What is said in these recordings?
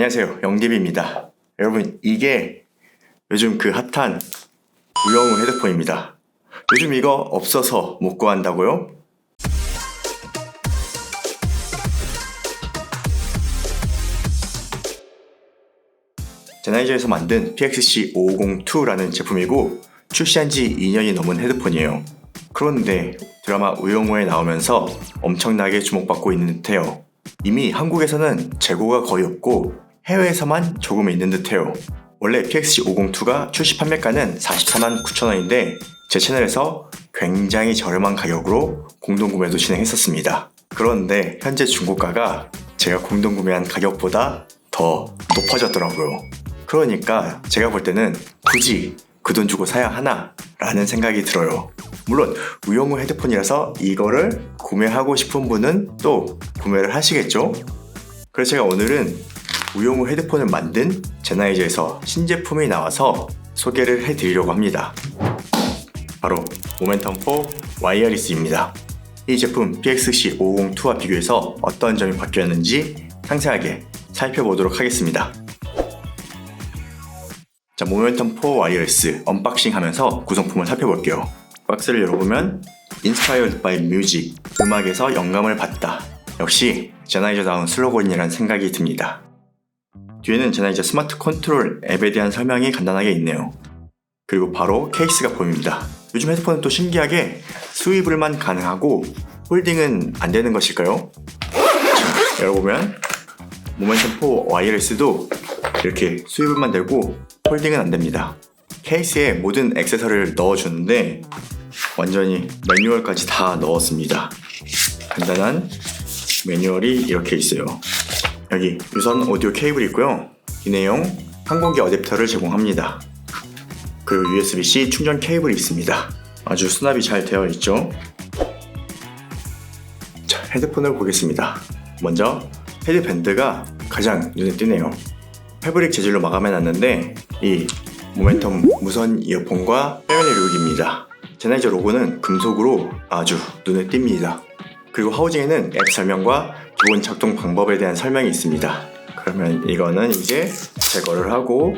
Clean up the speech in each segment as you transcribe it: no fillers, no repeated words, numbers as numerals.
안녕하세요, 영디비입니다. 여러분, 이게 요즘 그 핫한 우영우 헤드폰입니다. 요즘 이거 없어서 못 구한다고요? 제나이저에서 만든 PXC502라는 제품이고 출시한 지 2년이 넘은 헤드폰이에요. 그런데 드라마 우영우에 나오면서 엄청나게 주목받고 있는 듯해요. 이미 한국에서는 재고가 거의 없고 해외에서만 조금 있는 듯해요. 원래 PXC502가 출시 판매가는 44만 9천원인데 제 채널에서 굉장히 저렴한 가격으로 공동구매도 진행했었습니다. 그런데 현재 중고가가 제가 공동구매한 가격보다 더 높아졌더라고요. 그러니까 제가 볼 때는 굳이 그 돈 주고 사야 하나? 라는 생각이 들어요. 물론 우영우 헤드폰이라서 이거를 구매하고 싶은 분은 또 구매를 하시겠죠? 그래서 제가 오늘은 우영우 헤드폰을 만든 제나이저에서 신제품이 나와서 소개를 해드리려고 합니다. 바로 모멘텀4 와이어리스입니다. 이 제품 PXC502와 비교해서 어떤 점이 바뀌었는지 상세하게 살펴보도록 하겠습니다. 자, 모멘텀4 와이어리스 언박싱 하면서 구성품을 살펴볼게요. 박스를 열어보면 Inspired by Music, 음악에서 영감을 받다. 역시 제나이저다운 슬로건이라는 생각이 듭니다. 뒤에는 제나이저 스마트 컨트롤 앱에 대한 설명이 간단하게 있네요. 그리고 바로 케이스가 보입니다. 요즘 헤드폰은 또 신기하게 스위블만 가능하고 홀딩은 안 되는 것일까요? 자, 열어보면 모멘텀4 와이어리스도 이렇게 스위블만 되고 홀딩은 안 됩니다. 케이스에 모든 액세서리를 넣어주는데 완전히 매뉴얼까지 다 넣었습니다. 간단한 매뉴얼이 이렇게 있어요. 여기 유선 오디오 케이블이 있고요. 기내용 항공기 어댑터를 제공합니다. 그리고 USB-C 충전 케이블이 있습니다. 아주 수납이 잘 되어 있죠. 자, 헤드폰을 보겠습니다. 먼저 헤드밴드가 가장 눈에 띄네요. 패브릭 재질로 마감해놨는데 이 모멘텀 무선 이어폰과 패밀리 룩입니다. 제나이저 로고는 금속으로 아주 눈에 띕니다. 그리고 하우징에는 앱 설명과 기본 작동 방법에 대한 설명이 있습니다. 그러면 이거는 이제 제거를 하고,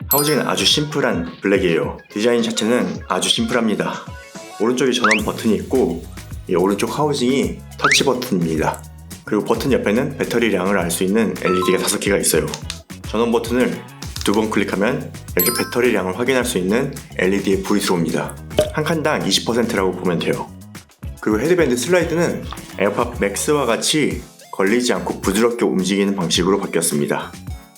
하우징은 아주 심플한 블랙이에요. 디자인 자체는 아주 심플합니다. 오른쪽에 전원 버튼이 있고 이 오른쪽 하우징이 터치 버튼입니다. 그리고 버튼 옆에는 배터리량을 알 수 있는 LED가 5개가 있어요. 전원 버튼을 2번 클릭하면 이렇게 배터리량을 확인할 수 있는 LED에 불이 들어옵니다. 한 칸당 20%라고 보면 돼요. 그리고 헤드밴드 슬라이드는 에어팟 맥스와 같이 걸리지 않고 부드럽게 움직이는 방식으로 바뀌었습니다.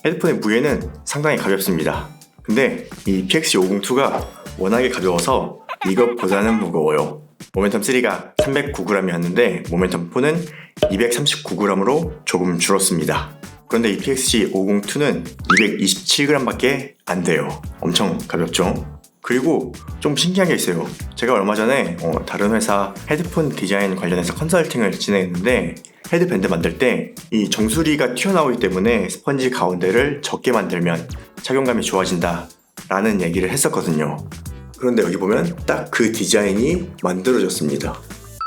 헤드폰의 무게는 상당히 가볍습니다. 근데 이 PXC502가 워낙에 가벼워서 이것보다는 무거워요. 모멘텀3가 309g이었는데 모멘텀4는 239g으로 조금 줄었습니다. 그런데 이 PXC502는 227g밖에 안 돼요. 엄청 가볍죠? 그리고 좀 신기한 게 있어요. 제가 얼마 전에 다른 회사 헤드폰 디자인 관련해서 컨설팅을 진행했는데 헤드밴드 만들 때 이 정수리가 튀어나오기 때문에 스펀지 가운데를 적게 만들면 착용감이 좋아진다 라는 얘기를 했었거든요. 그런데 여기 보면 딱 그 디자인이 만들어졌습니다.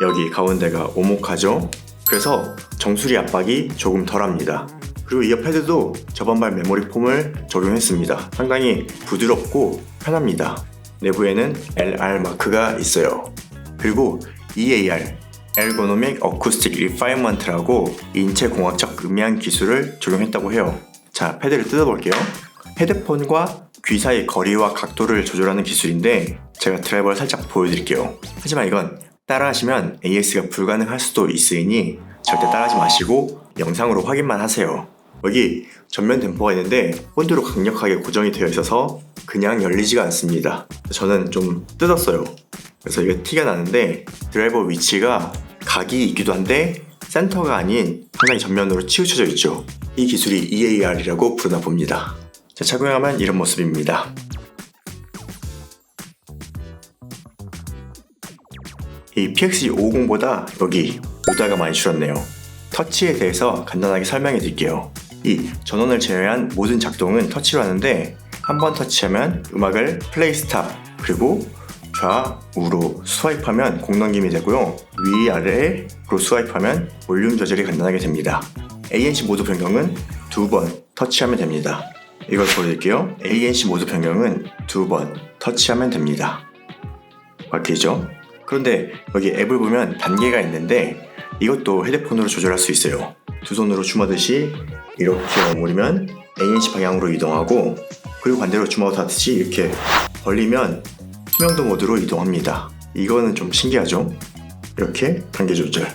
여기 가운데가 오목하죠? 그래서 정수리 압박이 조금 덜합니다. 그리고 이어 패드도 저반발 메모리 폼을 적용했습니다. 상당히 부드럽고 편합니다. 내부에는 LR 마크가 있어요. 그리고 EAR, Ergonomic Acoustic Refinement라고 인체공학적 음향 기술을 적용했다고 해요. 자, 패드를 뜯어볼게요. 헤드폰과 귀 사이 거리와 각도를 조절하는 기술인데 제가 드라이버를 살짝 보여드릴게요. 하지만 이건 따라하시면 AS가 불가능할 수도 있으니 절대 따라하지 마시고 영상으로 확인만 하세요. 여기 전면 댐퍼가 있는데 본드로 강력하게 고정이 되어 있어서 그냥 열리지가 않습니다. 저는 좀 뜯었어요. 그래서 이게 티가 나는데 드라이버 위치가 각이 있기도 한데 센터가 아닌 상당히 전면으로 치우쳐져 있죠. 이 기술이 EAR이라고 부르나 봅니다. 자, 착용하면 이런 모습입니다. 이 PXC502보다 여기 무다가 많이 줄었네요. 터치에 대해서 간단하게 설명해 드릴게요. 이 전원을 제외한 모든 작동은 터치로 하는데 한 번 터치하면 음악을 플레이 스탑, 그리고 좌우로 스와이프하면 곡 넘김이 되고요. 위아래로 스와이프하면 볼륨 조절이 간단하게 됩니다. ANC 모드 변경은 2번, 터치하면 됩니다. 이걸 보여드릴게요. ANC 모드 변경은 2번 터치하면 됩니다. 바뀌죠? 그런데 여기 앱을 보면 단계가 있는데 이것도 헤드폰으로 조절할 수 있어요. 두 손으로 주마듯이 이렇게 머무르면 ANC 방향으로 이동하고, 그리고 반대로 주마도 하듯이 이렇게 벌리면 투명도 모드로 이동합니다. 이거는 좀 신기하죠? 이렇게 단계 조절.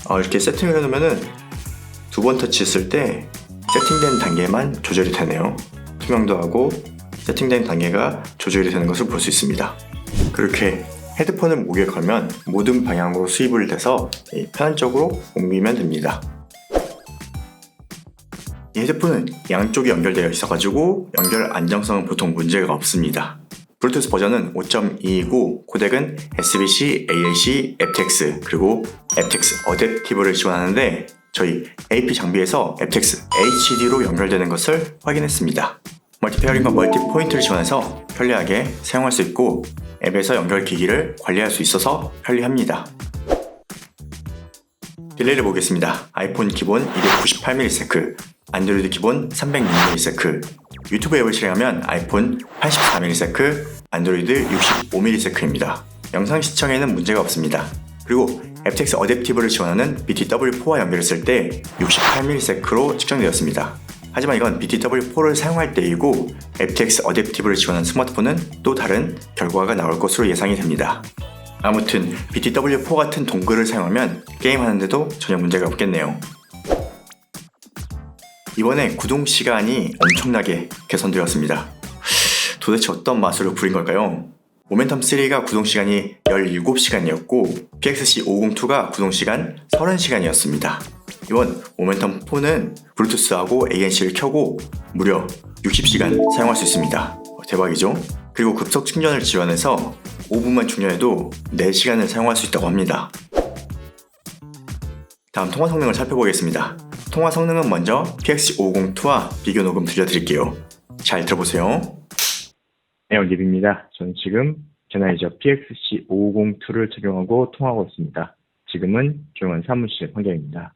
이렇게 세팅을 해놓으면은 2번 터치했을 때 세팅된 단계만 조절이 되네요. 투명도하고 세팅된 단계가 조절이 되는 것을 볼 수 있습니다. 그렇게 헤드폰을 목에 걸면 모든 방향으로 수입을 돼서 편한 쪽으로 옮기면 됩니다. 이 헤드폰은 양쪽이 연결되어 있어가지고 연결 안정성은 보통 문제가 없습니다. 블루투스 버전은 5.2이고 코덱은 SBC, AAC, aptX 그리고 aptX 어댑티브를 지원하는데 저희 AP 장비에서 aptX HD로 연결되는 것을 확인했습니다. 멀티페어링과 멀티포인트를 지원해서 편리하게 사용할 수 있고 앱에서 연결 기기를 관리할 수 있어서 편리합니다. 딜레이를 보겠습니다. 아이폰 기본 298ms, 안드로이드 기본 306ms, 유튜브 앱을 실행하면 아이폰 84ms, 안드로이드 65ms입니다. 영상 시청에는 문제가 없습니다. 그리고 aptX 어댑티브를 지원하는 BTW4와 연결했을 때 68ms로 측정되었습니다. 하지만 이건 BTW4를 사용할 때이고 aptX 어댑티브를 지원한 스마트폰은 또 다른 결과가 나올 것으로 예상이 됩니다. 아무튼 BTW4 같은 동글을 사용하면 게임하는데도 전혀 문제가 없겠네요. 이번에 구동 시간이 엄청나게 개선되었습니다. 도대체 어떤 마술을 부린 걸까요? 모멘텀 3가 구동 시간이 17시간이었고 PXC502가 구동 시간 30시간이었습니다. 이번 모멘텀 4는 블루투스하고 ANC를 켜고 무려 60시간 사용할 수 있습니다. 대박이죠? 그리고 급속 충전을 지원해서 5분만 충전해도 4시간을 사용할 수 있다고 합니다. 다음 통화 성능을 살펴보겠습니다. 통화 성능은 먼저 PXC502와 비교 녹음 들려드릴게요. 잘 들어보세요. 네, 연기입니다. 저는 지금 제나이저 PXC502를 착용하고 통화하고 있습니다. 지금은 조용한 사무실 환경입니다.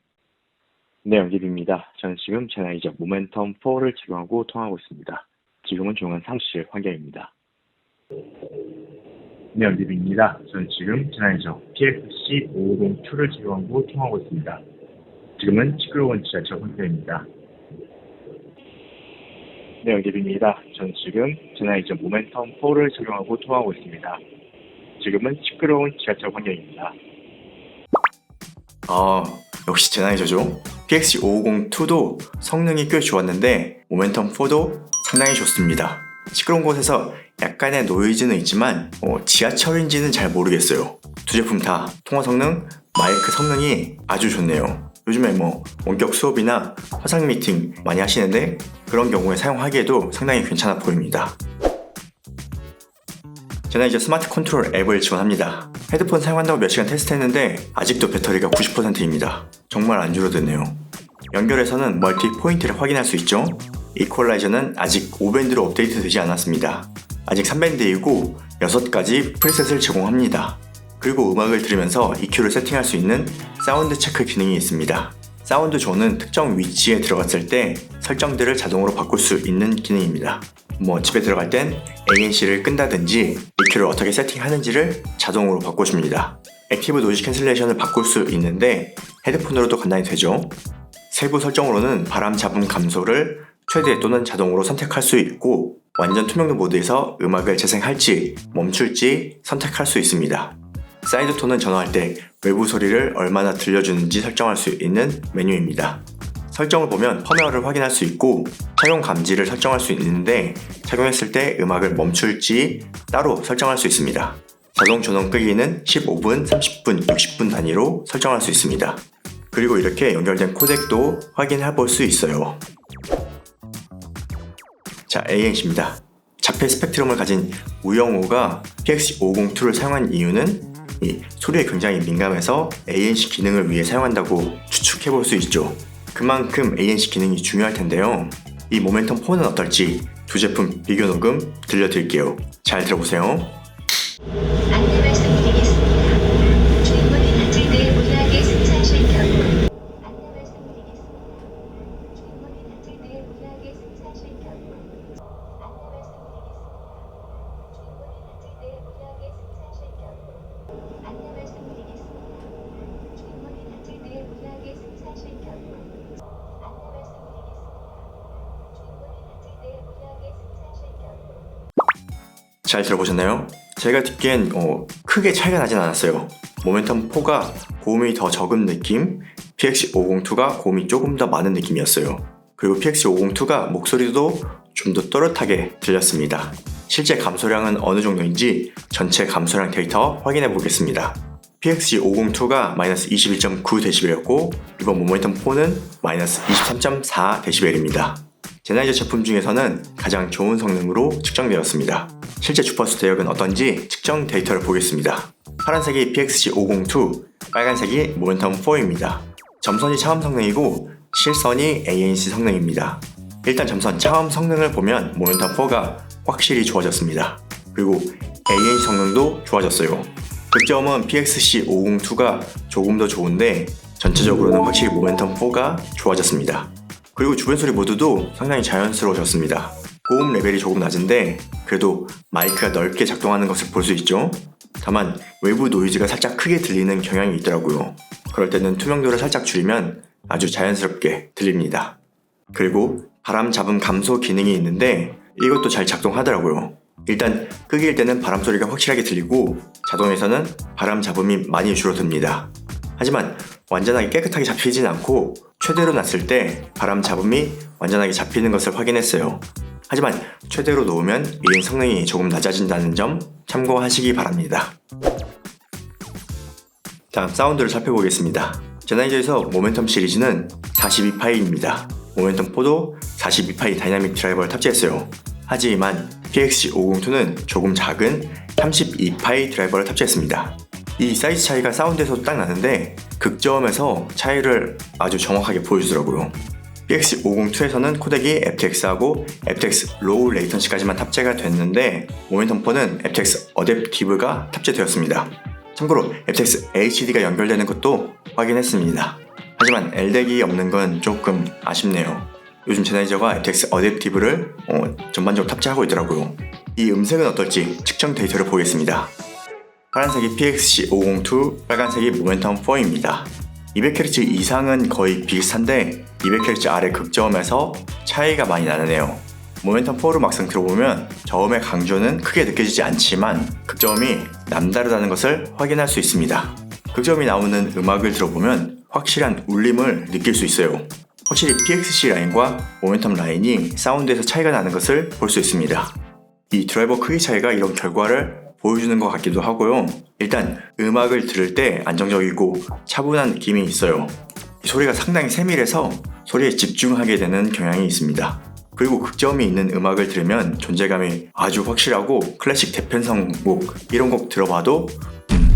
네, 연기입니다. 저는 지금 제나이저 모멘텀 4를 착용하고 통화하고 있습니다. 지금은 조용한 사무실 환경입니다. 네, 연기입니다. 저는 지금 제나이저 PXC502를 착용하고 통화하고 있습니다. 지금은 시끄러운 지하철 환경입니다. 네, 연기입니다. 저는 지금 제나이저 모멘텀 4를 적용하고 통화하고 있습니다. 지금은 시끄러운 지하철 환경입니다. 역시 제나이저죠. PXC502도 성능이 꽤 좋았는데 모멘텀 4도 상당히 좋습니다. 시끄러운 곳에서 약간의 노이즈는 있지만 지하철인지는 잘 모르겠어요. 두 제품 다 통화 성능, 마이크 성능이 아주 좋네요. 요즘에 원격 수업이나 화상 미팅 많이 하시는데 그런 경우에 사용하기에도 상당히 괜찮아 보입니다. 제나이저 스마트 컨트롤 앱을 지원합니다. 헤드폰 사용한다고 몇 시간 테스트했는데 아직도 배터리가 90%입니다. 정말 안 줄어드네요. 연결해서는 멀티 포인트를 확인할 수 있죠. 이퀄라이저는 아직 5밴드로 업데이트 되지 않았습니다. 아직 3밴드이고 6가지 프리셋을 제공합니다. 그리고 음악을 들으면서 EQ를 세팅할 수 있는 사운드 체크 기능이 있습니다. 사운드 존은 특정 위치에 들어갔을 때 설정들을 자동으로 바꿀 수 있는 기능입니다. 집에 들어갈 땐 ANC를 끈다든지 EQ를 어떻게 세팅하는지를 자동으로 바꿔줍니다. 액티브 노이즈 캔슬레이션을 바꿀 수 있는데 헤드폰으로도 간단히 되죠. 세부 설정으로는 바람 잡음 감소를 최대 또는 자동으로 선택할 수 있고 완전 투명도 모드에서 음악을 재생할지 멈출지 선택할 수 있습니다. 사이드 톤은 전화할 때 외부 소리를 얼마나 들려주는지 설정할 수 있는 메뉴입니다. 설정을 보면 펌웨어를 확인할 수 있고 착용 감지를 설정할 수 있는데 착용했을 때 음악을 멈출지 따로 설정할 수 있습니다. 자동 전원 끄기는 15분, 30분, 60분 단위로 설정할 수 있습니다. 그리고 이렇게 연결된 코덱도 확인해 볼 수 있어요. 자, ANC입니다. 자폐 스펙트럼을 가진 우영우가 PXC502를 사용한 이유는 이 소리에 굉장히 민감해서 ANC 기능을 위해 사용한다고 추측해 볼 수 있죠. 그만큼 ANC 기능이 중요할 텐데요. 이 모멘텀 4는 어떨지 두 제품 비교 녹음 들려드릴게요. 잘 들어보세요. 안내 말씀드리겠습니다. 주인분이 다칠 때 무리하게 승차하실 경우 안내 말씀드리겠습니다. 주인분이 다칠 때 무리하게 안내 말씀드리겠습니다. 주인분이 닫힐 때 무리하게 승차하실 경우 안내 말씀드리겠습니다. 주인분이 닫힐 때 무리하게 승차하실 경우 잘 들어보셨나요? 제가 듣기엔 크게 차이가 나진 않았어요. 모멘텀 4가 고음이 더 적은 느낌, PX502가 고음이 조금 더 많은 느낌이었어요. 그리고 PX502가 목소리도 좀 더 또렷하게 들렸습니다. 실제 감소량은 어느 정도인지 전체 감소량 데이터 확인해 보겠습니다. PX502가 마이너스 21.9dB였고 이번 모멘텀 4는 마이너스 23.4dB입니다. 제나이저 제품 중에서는 가장 좋은 성능으로 측정되었습니다. 실제 주파수 대역은 어떤지 측정 데이터를 보겠습니다. 파란색이 PXC502, 빨간색이 모멘텀 4입니다. 점선이 차음 성능이고 실선이 ANC 성능입니다. 일단 점선 차음 성능을 보면 모멘텀 4가 확실히 좋아졌습니다. 그리고 ANC 성능도 좋아졌어요. 득점은 PXC502가 조금 더 좋은데 전체적으로는 확실히 모멘텀 4가 좋아졌습니다. 그리고 주변 소리 모두도 상당히 자연스러워졌습니다. 고음 레벨이 조금 낮은데 그래도 마이크가 넓게 작동하는 것을 볼 수 있죠. 다만 외부 노이즈가 살짝 크게 들리는 경향이 있더라고요. 그럴 때는 투명도를 살짝 줄이면 아주 자연스럽게 들립니다. 그리고 바람 잡음 감소 기능이 있는데 이것도 잘 작동하더라고요. 일단 끄기일 때는 바람 소리가 확실하게 들리고 자동에서는 바람 잡음이 많이 줄어듭니다. 하지만 완전하게 깨끗하게 잡히진 않고 최대로 놨을 때 바람 잡음이 완전하게 잡히는 것을 확인했어요. 하지만 최대로 놓으면 이인 성능이 조금 낮아진다는 점 참고하시기 바랍니다. 다음 사운드를 살펴보겠습니다. 제나이저에서 모멘텀 시리즈는 42파이입니다. 모멘텀 4도 42파이 다이나믹 드라이버를 탑재했어요. 하지만 PXC502는 조금 작은 32파이 드라이버를 탑재했습니다. 이 사이즈 차이가 사운드에서도 딱 나는데 극저음에서 차이를 아주 정확하게 보여주더라고요. PXC502에서는 코덱이 aptX하고 aptX 로우 레이턴시까지만 탑재가 됐는데 모멘텀 4는 aptX 어댑티브가 탑재되었습니다. 참고로 aptX HD가 연결되는 것도 확인했습니다. 하지만 LDAC이 없는 건 조금 아쉽네요. 요즘 제나이저가 aptX 어댑티브를 전반적으로 탑재하고 있더라고요. 이 음색은 어떨지 측정 데이터를 보겠습니다. 파란색이 PXC502, 빨간색이 모멘텀 4입니다. 200Hz 이상은 거의 비슷한데 200Hz 아래 극저음에서 차이가 많이 나네요. 모멘텀 4로 막상 들어보면 저음의 강조는 크게 느껴지지 않지만 극저음이 남다르다는 것을 확인할 수 있습니다. 극저음이 나오는 음악을 들어보면 확실한 울림을 느낄 수 있어요. 확실히 PXC 라인과 모멘텀 라인이 사운드에서 차이가 나는 것을 볼 수 있습니다. 이 드라이버 크기 차이가 이런 결과를 보여주는 것 같기도 하고요. 일단 음악을 들을 때 안정적이고 차분한 느낌이 있어요. 소리가 상당히 세밀해서 소리에 집중하게 되는 경향이 있습니다. 그리고 극저음이 있는 음악을 들으면 존재감이 아주 확실하고 클래식 대편성 곡 이런 곡 들어봐도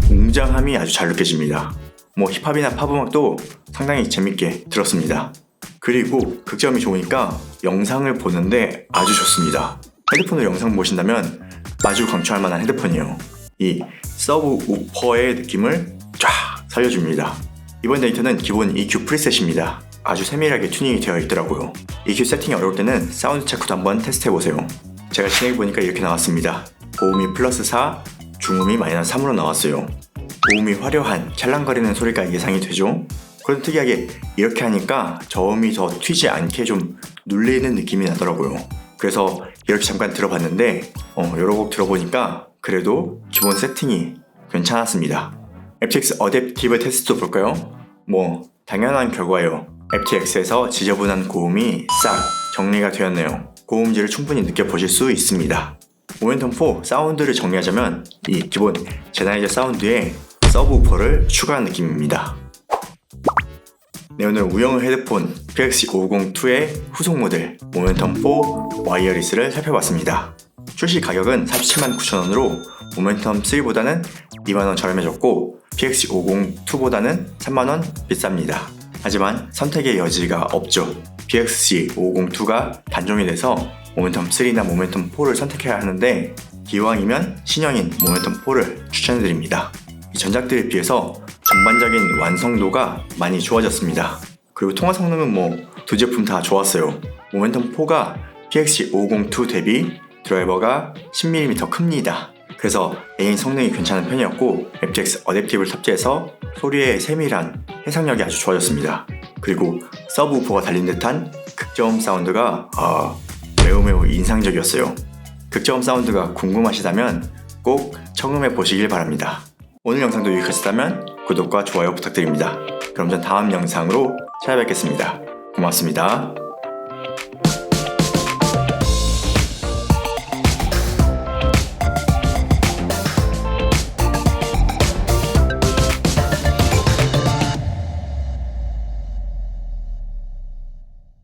웅장함이 아주 잘 느껴집니다. 힙합이나 팝음악도 상당히 재밌게 들었습니다. 그리고 극저음이 좋으니까 영상을 보는데 아주 좋습니다. 헤드폰으로 영상 보신다면 아주 강추할 만한 헤드폰이에요. 이 서브 우퍼의 느낌을 쫙 살려줍니다. 이번 데이터는 기본 EQ 프리셋입니다. 아주 세밀하게 튜닝이 되어 있더라고요. EQ 세팅이 어려울 때는 사운드 체크도 한번 테스트해보세요. 제가 진행해보니까 이렇게 나왔습니다. 고음이 플러스 4, 중음이 마이너스 3으로 나왔어요. 고음이 화려한 찰랑거리는 소리가 예상이 되죠? 그런데 특이하게 이렇게 하니까 저음이 더 튀지 않게 좀 눌리는 느낌이 나더라고요. 그래서 이렇게 잠깐 들어봤는데 여러 곡 들어보니까 그래도 기본 세팅이 괜찮았습니다. aptX 어댑티브 테스트도 볼까요? 당연한 결과예요. aptX에서 지저분한 고음이 싹 정리가 되었네요. 고음질을 충분히 느껴보실 수 있습니다. 모멘텀 4 사운드를 정리하자면 이 기본 제나이저 사운드에 서브우퍼를 추가한 느낌입니다. 네, 오늘 우영우 헤드폰 PXC502의 후속 모델 모멘텀 4 와이어리스를 살펴봤습니다. 출시 가격은 479,000원으로 모멘텀 3보다는 2만원 저렴해졌고 PXC502보다는 3만원 비쌉니다. 하지만 선택의 여지가 없죠. PXC502가 단종이 돼서 모멘텀 3나 모멘텀 4를 선택해야 하는데 기왕이면 신형인 모멘텀 4를 추천해드립니다. 이 전작들에 비해서 전반적인 완성도가 많이 좋아졌습니다. 그리고 통화 성능은 두 제품 다 좋았어요. 모멘텀 4가 PXC502 대비 드라이버가 10mm 큽니다. 그래서 A인 성능이 괜찮은 편이었고 FTX 어댑티브를 탑재해서 소리의 세밀한 해상력이 아주 좋아졌습니다. 그리고 서브우퍼가 달린 듯한 극저음 사운드가 매우 인상적이었어요. 극저음 사운드가 궁금하시다면 꼭 청음해 보시길 바랍니다. 오늘 영상도 유익하셨다면 구독과 좋아요 부탁드립니다. 그럼 전 다음 영상으로 찾아뵙겠습니다. 고맙습니다.